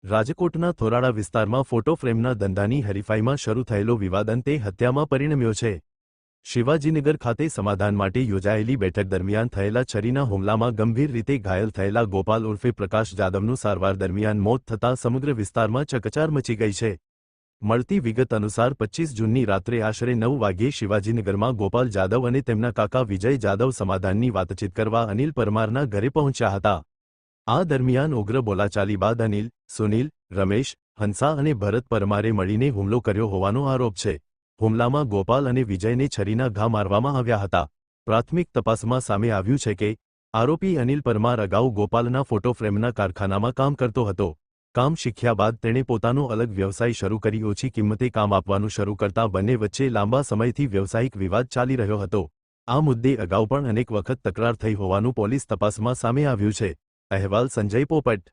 રાજકોટના થોરાળા વિસ્તારમાં ફોટો ફ્રેમના ધંધાની હરીફાઈમાં શરૂ થયેલો વિવાદ અંતે હત્યામાં પરિણમ્યો છે। શિવાજીનગર ખાતે સમાધાન માટે યોજાયેલી બેઠક દરમિયાન થયેલા છરીના હુમલામાં ગંભીર રીતે ઘાયલ થયેલા ગોપાલ ઉર્ફે પ્રકાશ જાદવનું સારવાર દરમિયાન મોત થતાં સમગ્ર વિસ્તારમાં ચકચાર મચી ગઈ છે। મળતી વિગત અનુસાર 25 જૂનની રાત્રે આશરે 9 વાગ્યે શિવાજીનગરમાં ગોપાલ જાદવ અને તેમના કાકા વિજય જાદવ સમાધાનની વાતચીત કરવા અનિલ પરમારના ઘરે પહોંચ્યા હતા। આ દરમિયાન ઉગ્ર બોલાચાલી બાદ અનિલ, સુનિલ, રમેશ, હંસા અને ભરત પરમારે મળીને હુમલો કર્યો હોવાનો આરોપ છે। હુમલામાં ગોપાલ અને વિજયને છરીના ઘા મારવામાં આવ્યા હતા। પ્રાથમિક તપાસમાં સામે આવ્યું છે કે આરોપી અનિલ પરમાર અગાઉ ગોપાલના ફોટો ફ્રેમના કારખાનામાં કામ કરતો હતો। કામ શીખ્યા બાદ તેણે પોતાનો અલગ વ્યવસાય શરૂ કરી ઓછી કિંમતે કામ આપવાનું શરૂ કરતા બંને વચ્ચે લાંબા સમયથી વ્યવસાયિક વિવાદ ચાલી રહ્યો હતો। આ મુદ્દે અગાઉ પણ અનેક વખત તકરાર થઈ હોવાનું પોલીસ તપાસમાં સામે આવ્યું છે। અહેવાલ સંજય પોપટ।